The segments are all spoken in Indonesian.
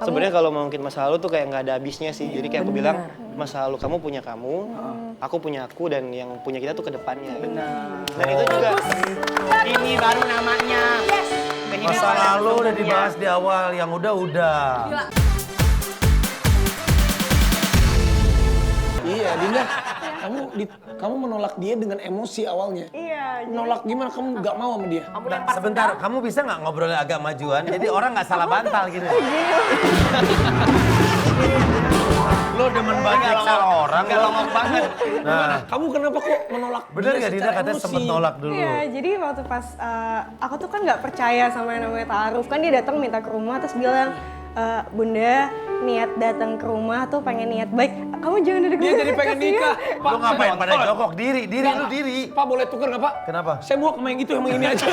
Sebenarnya kalau mungkin masa lalu tuh kayak nggak ada habisnya sih. Jadi kayak aku bilang masa lalu kamu punya kamu, aku punya aku, dan yang punya kita tuh ke depannya. Benar. Dan itu juga Ini baru namanya. Masa lalu udah dibahas di awal, yang udah. Iya, Dinda. Kamu menolak dia dengan emosi awalnya. Iya. Menolak gimana? Kamu nggak mau sama dia? Nah, sebentar, kamu bisa nggak ngobrolnya agak majuan? Jadi orang nggak salah bantal gitu. Lo demen banget salah orang. nggak longok banget. Nah, Kamu kenapa kok menolak bener dia nggak Dinda secara katanya emosi? sempet nolak dulu? Iya, jadi waktu pas aku tuh kan nggak percaya sama yang namanya ta'aruf. Kan dia datang minta ke rumah terus bilang, Bunda, niat datang ke rumah tuh pengen niat baik. Kamu jangan duduk Dia jadi pengen nikah. Lo ngapain pada jongkok? Diri lu diri. Pak boleh tuker nggak Pak? Kenapa? Saya mau sama yang itu, emang ini aja.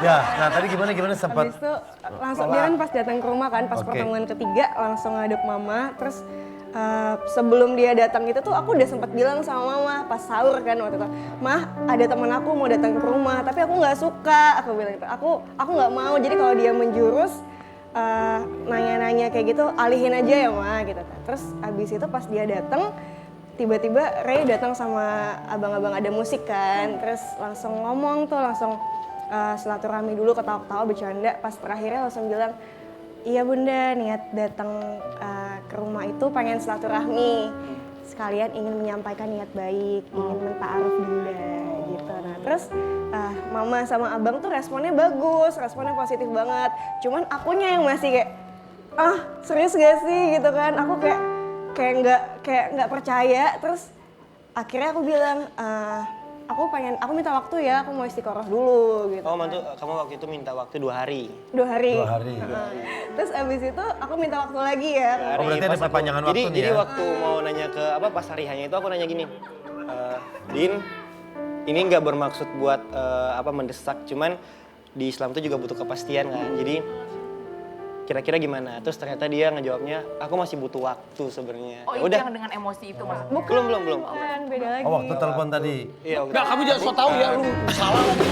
Ya, nah tadi gimana sempat? Habis itu langsung dia kan pas datang ke rumah kan, pas Oke. pertemuan ketiga langsung ngadep mama. Terus sebelum dia datang itu tuh aku udah sempat bilang sama mama pas sahur kan waktu itu, Mah ada teman aku mau datang ke rumah tapi aku nggak suka, aku bilang gitu. Aku nggak mau, jadi kalau dia menjurus nanya-nanya kayak gitu alihin aja ya Ma gitu. Terus abis itu pas dia datang tiba-tiba Ray datang sama abang-abang ada musik kan, terus langsung ngomong tuh langsung silaturahmi dulu, ketawa-ketawa bercanda, pas terakhirnya langsung bilang, iya Bunda, niat datang ke rumah itu pengen silaturahmi, sekalian ingin menyampaikan niat baik, ingin menta'aruf Bunda gitu. Nah terus mama sama abang tuh responnya bagus, responnya positif banget. Cuman akunya yang masih kayak, serius gak sih gitu kan? Aku kayak nggak percaya. Terus akhirnya aku bilang, aku minta waktu ya, aku mau istiqoroh dulu gitu. Oh, mantu, kamu waktu itu minta waktu 2 hari. 2 hari. 2 hari. Terus abis itu aku minta waktu lagi ya. Oh, berarti ada Pas aku- perpanjangan waktu nih Jadi ya? waktu mau nanya ke pas hari hanya itu aku nanya gini, Din, ini nggak bermaksud buat mendesak, cuman di Islam tuh juga butuh kepastian kan. Jadi kira-kira gimana? Terus ternyata dia ngejawabnya, aku masih butuh waktu sebenarnya. Oh Ya itu udah, yang dengan emosi itu mas? belum. Bukan, beda lagi. Oh, waktu telepon tadi. Iya, Nggak, kamu jangan so tau ya, lu salah lagi.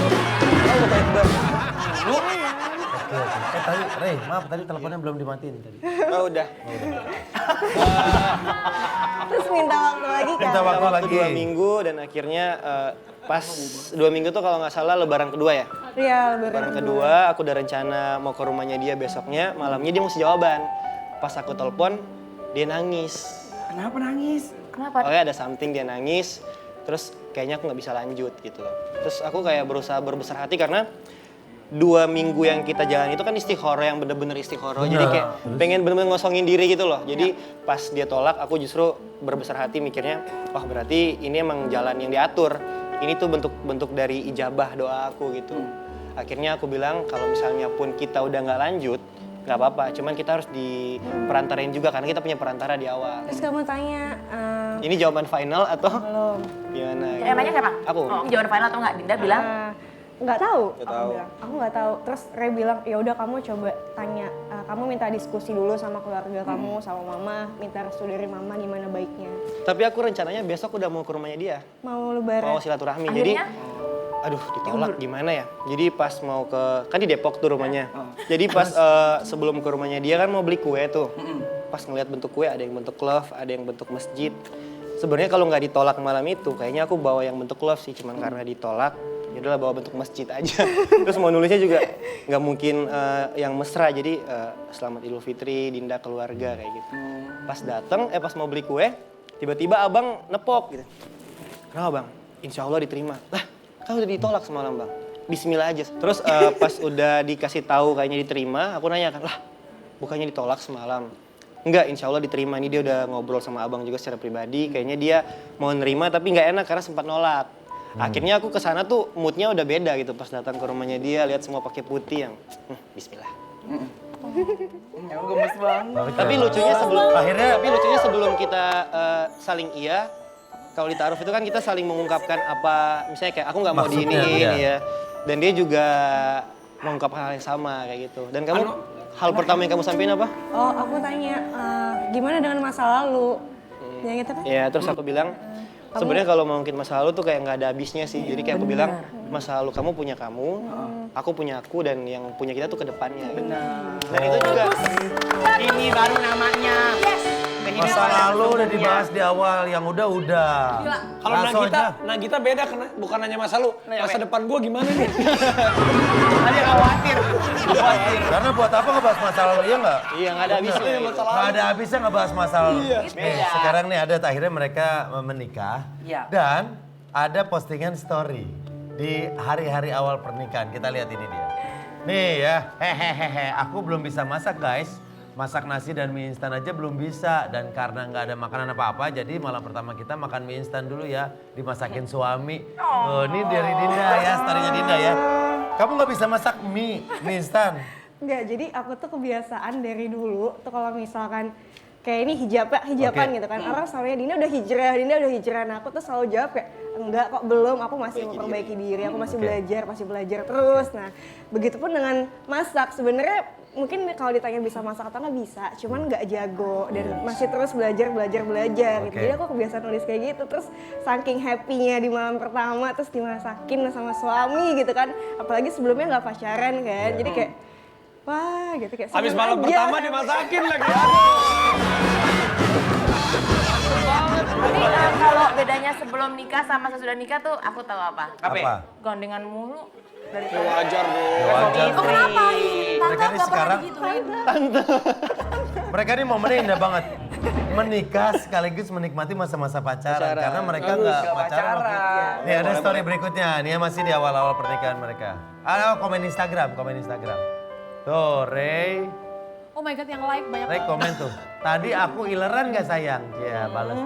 Oke. Tadi, Rey, maaf tadi teleponnya belum dimatiin tadi. Oh, udah. Terus minta waktu lagi kan. Minta waktu lagi. 2 minggu dan akhirnya pas 2 minggu tuh kalau nggak salah lebaran kedua ya. Iya, Lebaran kedua aku udah rencana mau ke rumahnya dia besoknya, malamnya dia mesti jawaban. Pas aku telepon, dia nangis. Kenapa nangis? Kenapa? Oke, ada something dia nangis, terus kayaknya aku nggak bisa lanjut gitu loh. Terus aku kayak berusaha berbesar hati karena 2 minggu yang kita jalan itu kan istikharah yang bener-bener istikharah. Jadi kayak pengen bener-bener ngosongin diri gitu loh. Jadi pas dia tolak aku justru berbesar hati mikirnya, wah berarti ini emang jalan yang diatur. Ini tuh bentuk dari ijabah doa aku gitu. Akhirnya aku bilang kalau misalnya pun kita udah nggak lanjut, nggak apa-apa. Cuman kita harus diperantarain juga karena kita punya perantara di awal. Terus kamu tanya, Ini jawaban final atau belum. gimana? Yang nanya siapa? Aku. Oh, ini jawaban final atau enggak? Dinda bilang. Nggak tahu. Nggak Aku tahu. bilang, aku nggak tahu. Terus Ray bilang, ya udah kamu coba tanya, kamu minta diskusi dulu sama keluarga kamu, sama mama, minta restu dari mama gimana baiknya. Tapi aku rencananya besok udah mau ke rumahnya dia. Mau lebaran. Mau silaturahmi. Jadi Akhirnya? aduh ditolak gimana ya. Jadi pas mau ke, kan di Depok tuh rumahnya. Jadi pas sebelum ke rumahnya dia kan mau beli kue tuh. Pas ngeliat bentuk kue ada yang bentuk love, ada yang bentuk masjid. Sebenarnya kalau nggak ditolak malam itu, kayaknya aku bawa yang bentuk love sih. Cuman karena ditolak, ya udahlah bawa bentuk masjid aja. Terus mau nulisnya juga nggak mungkin yang mesra. Jadi selamat Idul Fitri, Dinda keluarga kayak gitu. Pas datang, pas mau beli kue, tiba-tiba abang nepok gitu. Kenapa bang? Insya Allah diterima. Lah, kan udah ditolak semalam bang. Bismillah aja. Terus pas udah dikasih tahu kayaknya diterima, aku nanya kan, lah bukannya ditolak semalam? Enggak, insya Allah diterima. Ini dia udah ngobrol sama abang juga secara pribadi. Kayaknya dia mau nerima tapi nggak enak karena sempat nolak. Akhirnya aku kesana tuh moodnya udah beda gitu. Pas datang ke rumahnya dia, lihat semua pakai putih yang, Bismillah. Gemes banget. Tapi lucunya sebelum kita saling iya, kalau di ta'aruf itu kan kita saling mengungkapkan apa, misalnya kayak aku nggak mau Maksudnya, diiniin iya. ya. Dan dia juga mengungkapkan hal yang sama kayak gitu. Dan kamu, hal pertama yang kamu sampaikan apa? Oh, aku tanya, gimana dengan masa lalu? Yang gitu kan? Ya terus aku bilang, Sebenarnya kalau mau ngungkit masa lalu tuh kayak nggak ada habisnya sih. Jadi kayak aku bilang, masa lalu kamu punya kamu, aku punya aku, dan yang punya kita tuh ke depannya. Benar. Dan itu juga Ini baru namanya. Masa lalu udah dibahas di awal, yang udah. Kalau Langsung aja. Nagita beda karena bukan hanya masa lalu, masa depan gue gimana nih? Ada khawatir. Karena buat apa ngebahas masa lalu, iya nggak? iya nggak ada habisnya. Nggak ada habisnya ngebahas masa lalu. Nih, sekarang nih ada akhirnya mereka menikah. Iya. Dan ada postingan story di hari-hari awal pernikahan. Kita lihat ini dia. Nih ya, hehehe, aku belum bisa masak guys. Masak nasi dan mie instan aja belum bisa. Dan karena nggak ada makanan apa-apa, jadi malam pertama kita makan mie instan dulu ya. Dimasakin suami. Oh, ini dari Dinda ya, storynya Dinda ya. Kamu nggak bisa masak mie instan? Enggak, jadi aku tuh kebiasaan dari dulu tuh kalau misalkan kayak ini hijaban Oke. gitu kan. Orang selalu Dinda udah hijrah. Nah, aku tuh selalu jawab kayak enggak kok belum, aku masih memperbaiki diri, aku masih belajar terus. Nah, begitupun dengan masak. Sebenarnya mungkin kalau ditanya bisa masak atau nggak bisa, cuman nggak jago dan masih terus belajar gitu. Jadi aku kebiasaan nulis kayak gitu, terus saking happy-nya di malam pertama terus dimasakin sama suami gitu kan. Apalagi sebelumnya nggak pacaran kan. Jadi kayak wah gitu kayak Habis seneng malam aja. pertama dimasakin lagi. Tapi kalau bedanya sebelum nikah sama sesudah nikah tuh aku tahu apa. Apa? Gandengan mulu. Dari Wajar dong. Wajar. Oh, kenapa? Mereka ini sekarang, mereka ini momennya indah banget. Menikah sekaligus menikmati masa-masa pacaran. Karena mereka nggak pacaran. Nih ada story berikutnya. Nih masih di awal-awal pernikahan mereka. Ada komen Instagram. Tuh, Ray. Oh my god, yang like banyak Ray banget. komen tuh. Tadi aku ileran gak sayang? Ya balas.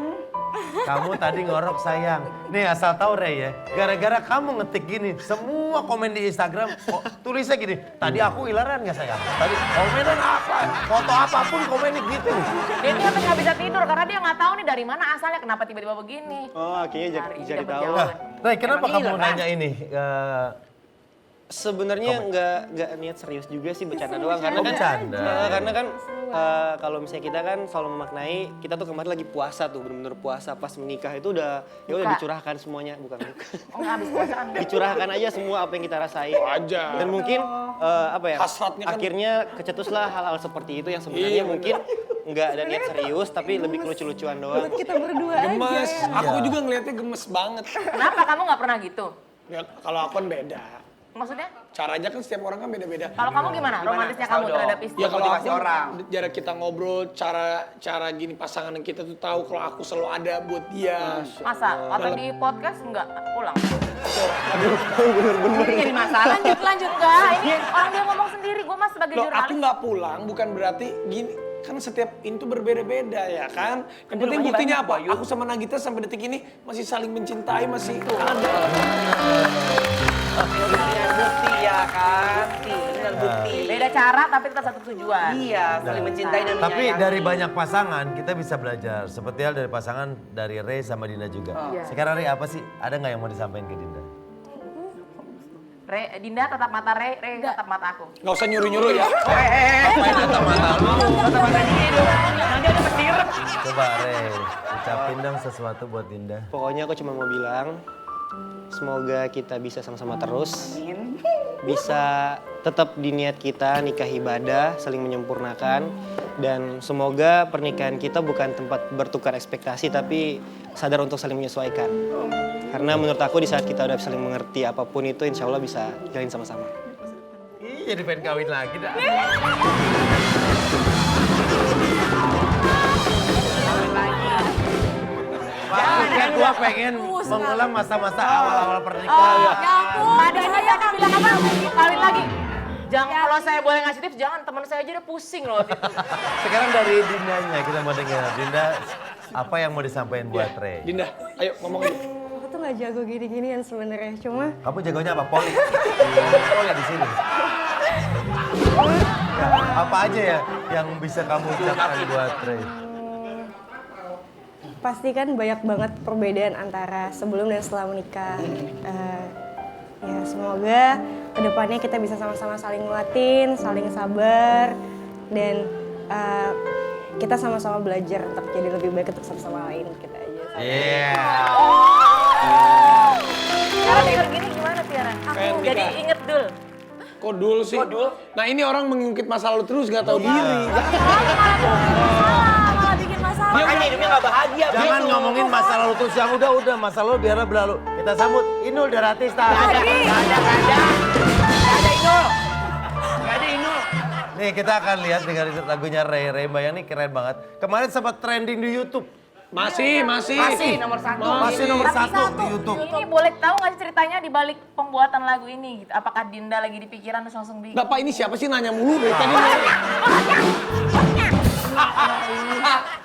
Kamu tadi ngorok sayang. Nih asal tahu Ray ya. Gara-gara kamu ngetik gini. Semua komen di Instagram. Tulisnya gini. Tadi aku ileran gak sayang? Tadi komenan apa? Foto apapun komennya gitu. Dia tuh sampai nggak bisa tidur karena dia nggak tahu nih dari mana asalnya kenapa tiba-tiba begini. Oh akhirnya Cari jadi ide tahu. berjalan. Ray kenapa Emang kamu ileran? nanya ini? Sebenarnya nggak niat serius juga sih, bercanda doang. Karena Oh, kan bercanda. karena kan kalau misalnya kita kan selalu memaknai, kita tuh kemarin lagi puasa tuh, bener-bener puasa. Pas menikah itu udah ya udah Buka. dicurahkan semuanya, bukan buka. Oh nggak habis puasaan. Dicurahkan aja semua apa yang kita rasain. Wajar. Dan mungkin apa ya? Hasratnya kan- akhirnya kecetuslah hal-hal seperti itu yang sebenarnya mungkin nggak ada niat serius, tapi lebih kelucu-lucuan doang. Kita berdua Gemes. aja. Aku juga ngeliatnya gemes banget. Kenapa kamu nggak pernah gitu? Ya, kalau aku kan beda. Maksudnya? Caranya kan setiap orang kan beda-beda. Kalau kamu gimana? Romantisnya kamu terhadap istri? Ya kalau Motivasi aku orang. jarak kita ngobrol, cara gini pasangan kita tuh tahu kalau aku selalu ada buat dia. Masa? Waktu di podcast nggak pulang? Bener-bener. Jadi masalah. Lanjut enggak. Ini orang dia ngomong sendiri. Gue mas sebagai Loh, aku jurnalis. nggak pulang bukan berarti gini. Kan setiap ini tuh berbeda-beda ya kan. Yang penting rumahnya buktinya banyak, apa? Aku sama Nagita sampai detik ini masih saling mencintai, masih ada. Dengan bukti ya kan. Dengan bukti. Beda cara tapi tetap satu tujuan. Iya, saling mencintai dan Tapi menyayangi. dari banyak pasangan kita bisa belajar. Seperti hal dari pasangan dari Ray sama Dinda juga. Sekarang Ray apa sih? Ada nggak yang mau disampaikan ke Dinda? Dinda tetap mata Ray tetap mata aku. Nggak usah nyuruh-nyuruh ya. Ngapain kata mata lu? Nanti ada petir. Coba Ray, ucapin dong sesuatu buat Dinda. Pokoknya aku cuma mau bilang, semoga kita bisa sama-sama terus. Bisa tetap di niat kita, nikah ibadah, saling menyempurnakan. Dan semoga pernikahan kita bukan tempat bertukar ekspektasi, tapi sadar untuk saling menyesuaikan. Karena menurut aku di saat kita udah saling mengerti apapun itu, insya Allah bisa jalin sama-sama. Ih, jadi pengen kawin lagi dah. Maksudnya gua pengen mengulang masa-masa awal-awal pernikahan. Tadi saya bilang apa? Kawin lagi. Jangan kalau saya boleh ngasih tips, jangan teman saya aja udah pusing loh waktu itu. Sekarang dari Dindanya kita mau dengar. Dinda, apa yang mau disampaikan buat Ray? Dinda, ayo ngomong aja. Aku tuh nggak jago gini-ginian sebenarnya, cuma Kamu jagonya apa? Poli? Poli di sini. Ya, apa aja ya yang bisa kamu ucapkan buat Ray? pasti kan banyak banget perbedaan antara sebelum dan setelah menikah. Ya semoga kedepannya kita bisa sama-sama saling nguatin, saling sabar, dan kita sama-sama belajar untuk jadi lebih baik untuk satu sama lain. Kita aja. Iya. Tiara denger gini gimana Tiara? Pengen Jadi nikah. inget Dul. Kok dul sih? Nah ini orang mengungkit masa lalu terus nggak tahu diri. Malah bikin masalah. Makanya hidupnya gak bahagia. Jangan gitu. ngomongin masa lalu terus, yang udah masa lalu biarlah berlalu. Kita sambut Inul Daratista. Gak ada Inul. Gak ada Inul. Nih kita akan lihat dengan lagunya Ray. Ray Bayang nih keren banget. Kemarin sempat trending di YouTube. Masih. Masih nomor 1. Masih nomor Tapi 1 di YouTube. Ini boleh tahu nggak sih ceritanya di balik pembuatan lagu ini? Gitu? Apakah Dinda lagi di pikiran terus langsung di... Bapak ini siapa sih nanya mulu dari tadi?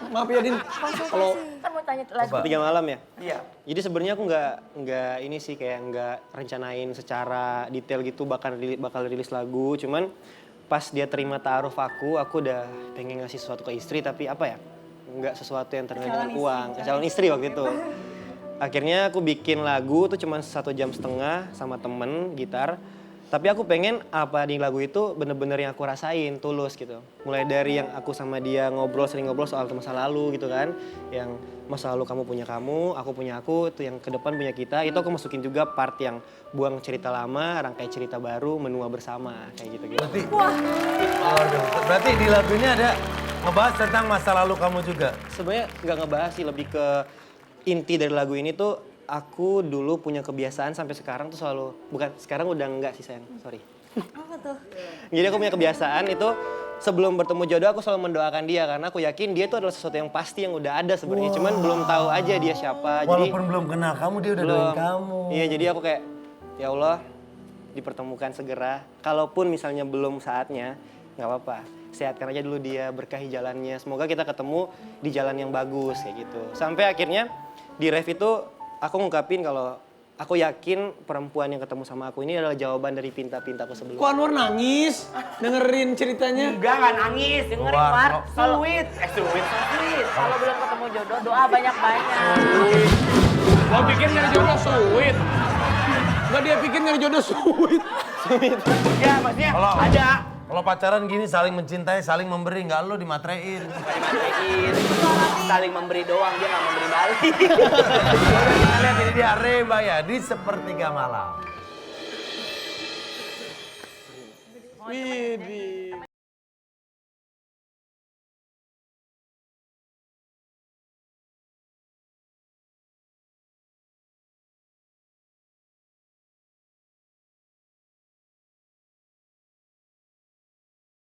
Maaf ya Din. Kalau Kan mau tanya lagu. Tiga malam ya? Iya. Jadi sebenarnya aku nggak ini sih kayak nggak rencanain secara detail gitu bakal rilis lagu. Cuman pas dia terima ta'aruf aku udah pengen ngasih sesuatu ke istri tapi apa ya? Nggak sesuatu yang ternilai dengan uang. Calon istri waktu itu. Akhirnya aku bikin lagu tuh cuma 1,5 jam sama temen gitar. Tapi aku pengen apa di lagu itu bener-bener yang aku rasain, tulus gitu. Mulai dari yang aku sama dia sering ngobrol soal masa lalu gitu kan. Yang masa lalu kamu punya kamu, aku punya aku, itu yang ke depan punya kita. Itu aku masukin juga part yang buang cerita lama, rangkai cerita baru, menua bersama, kayak gitu-gitu. Berarti di lagu ini ada ngebahas tentang masa lalu kamu juga. Sebenarnya nggak ngebahas sih, lebih ke inti dari lagu ini tuh aku dulu punya kebiasaan sampai sekarang tuh selalu, bukan sekarang udah enggak sih sayang, sorry. Apa tuh? Jadi aku punya kebiasaan itu sebelum bertemu jodoh aku selalu mendoakan dia karena aku yakin dia itu adalah sesuatu yang pasti yang udah ada sebenarnya, cuman belum tahu aja dia siapa. Walaupun belum kenal kamu, dia udah doain kamu. Iya, jadi aku kayak ya Allah dipertemukan segera. Kalaupun misalnya belum saatnya, nggak apa-apa. Sehatkan aja dulu dia, berkahi jalannya. Semoga kita ketemu di jalan yang bagus kayak gitu. Sampai akhirnya di ref itu aku ngungkapin kalau aku yakin perempuan yang ketemu sama aku ini adalah jawaban dari pinta-pintaku sebelumnya. kok Anwar nangis dengerin ceritanya? Enggak nangis. Dengerin Wah, Mar, kalau- Sweet. Sweet. kalau belum ketemu jodoh doa banyak-banyak. Gua pikir nyari jodoh sweet. Enggak, dia pikir nyari jodoh sweet. Ya maksudnya Kalau- ada. Kalau pacaran gini saling mencintai, saling memberi, nggak lo dimatrein. Dimatrein. Saling memberi doang, dia nggak memberi balik. Kita lihat ini dia Ray Bayang di Sepertiga Malam. Widih.